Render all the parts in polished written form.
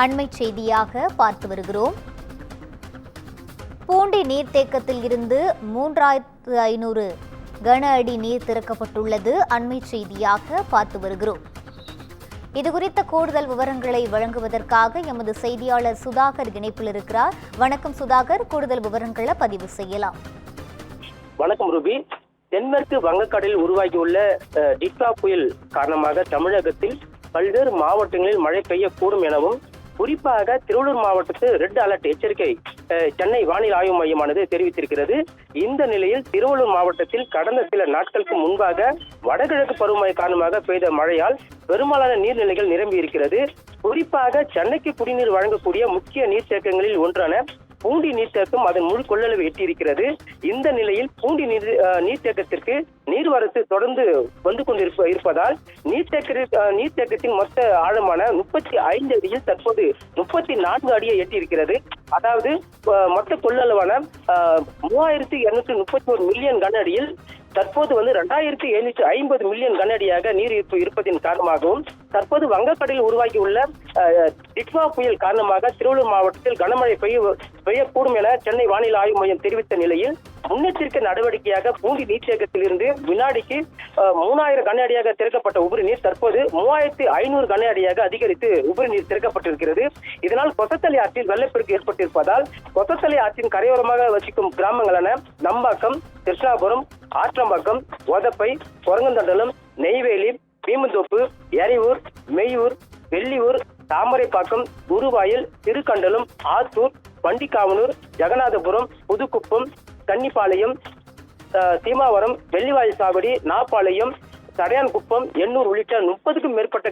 அண்மை செய்தியாக பார்த்து வருகிறோம். பூண்டி நீர்த்தேக்கத்தில் இருந்து 3500 கன அடி நீர் திறக்கப்பட்டுள்ளது. அண்மை செய்தியாக பார்த்து வருகிறோம். இதுகுறித்த கூடுதல் விவரங்களை வழங்குவதற்காக எமது செய்தியாளர் சுதாகர் இணைப்பில் இருக்கிறார். வணக்கம் சுதாகர், கூடுதல் விவரங்களை பதிவு செய்யலாம். வணக்கம் ரூபி. தென்மேற்கு வங்கக்கடலில் உருவாகியுள்ள டிட்வா புயல் காரணமாக தமிழகத்தில் பல்வேறு மாவட்டங்களில் மழை பெய்யக்கூடும் எனவும், குறிப்பாக திருவள்ளூர் மாவட்டத்தில் ரெட் அலர்ட் எச்சரிக்கை சென்னை வானிலை ஆய்வு மையமானது தெரிவித்திருக்கிறது. இந்த நிலையில் திருவள்ளூர் மாவட்டத்தில் கடந்த சில நாட்களுக்கு முன்பாக வடகிழக்கு பருவமழை காரணமாக பெய்த மழையால் பெரும்பாலான நீர்நிலைகள் நிரம்பி இருக்கிறது. குறிப்பாக சென்னைக்கு குடிநீர் வழங்கக்கூடிய முக்கிய நீர்த்தேக்கங்களில் ஒன்றான பூண்டி நீர்த்தேக்கம் அதன் முழு கொள்ளளவு எட்டியிருக்கிறது. இந்த நிலையில் பூண்டி நீர்த்தேக்கத்திற்கு நீர்வரத்து தொடர்ந்து வந்து கொண்டிருப்பதால் நீர்த்தேக்கத்தின் மொத்த ஆழமான 35 அடியில் தற்போது 34 அடியை எட்டியிருக்கிறது. அதாவது மொத்த கொள்ளளவான 3231 மில்லியன் கன அடியில் தற்போது 2750 மில்லியன் கன அடியாக நீர் இருப்பதின் காரணமாகவும், தற்போது வங்கக்கடலில் உருவாகியுள்ள டிட்வா புயல் காரணமாக திருவள்ளூர் மாவட்டத்தில் கனமழை பெய்யக்கூடும் என சென்னை வானிலை ஆய்வு மையம் தெரிவித்த நிலையில் முன்னெச்சரிக்கை நடவடிக்கையாக பூண்டி நீர்த்தேக்கத்தில் இருந்து வினாடிக்கு 3000 கன அடியாக திறக்கப்பட்ட உபரி நீர் தற்போது 3500 கன அடியாக அதிகரித்து உபரி நீர் திறக்கப்பட்டிருக்கிறது. இதனால் கொசத்தலை ஆற்றில் வெள்ளப்பெருக்கு ஏற்பட்டிருப்பதால் கொசத்தலை ஆற்றின் கரையோரமாக வசிக்கும் கிராமங்களான நம்பாக்கம், கிருஷ்ணாபுரம், ஆற்றம்பாக்கம், ஒதப்பை, கொரங்கந்தண்டலம், நெய்வேலி, பீமந்தோப்பு, எரியூர், மெய்யூர், வெள்ளியூர், தாமரைப்பாக்கம், குருவாயில், திருக்கண்டலம், ஆத்தூர், பண்டிகாவனூர், ஜெகநாதபுரம், புதுக்குப்பம், கன்னிப்பாளையம், சீமாவரம், வெள்ளிவாயில் சாவடி, நாப்பாளையம், சடையான்குப்பம், எண்ணூர் உள்ளிட்ட 30க்கும் மேற்பட்ட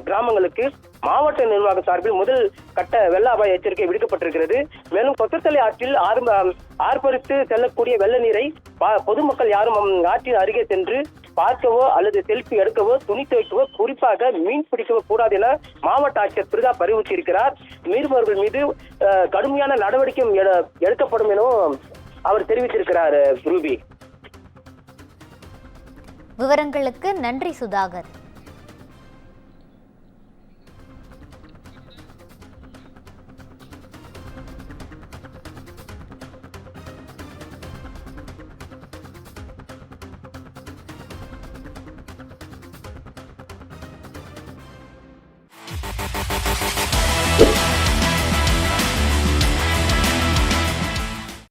கிராமங்களுக்கு மாவட்ட நிர்வாகம் சார்பில் முதல் கட்ட வெள்ள அபாய எச்சரிக்கை விடுக்கப்பட்டிருக்கிறது. மேலும் கொசத்தலை ஆற்றில் ஆர்ப்பரித்து செல்லக்கூடிய வெள்ள நீரை பொதுமக்கள் யாரும் ஆற்றின் அருகே சென்று பார்க்கவோ அல்லது செல்ஃபி எடுக்கவோ, துணி துவைக்கவோ, குறிப்பாக மீன் பிடிக்கவோ கூடாது என மாவட்ட ஆட்சியர் பிரதாப் அறிவுறுத்தியிருக்கிறார். மீறுபவர்கள் மீது கடுமையான நடவடிக்கை எடுக்கப்படும் எனவும் அவர் தெரிவித்திருக்கிறார். ரூபி, விவரங்களுக்கு நன்றி சுதாகர்.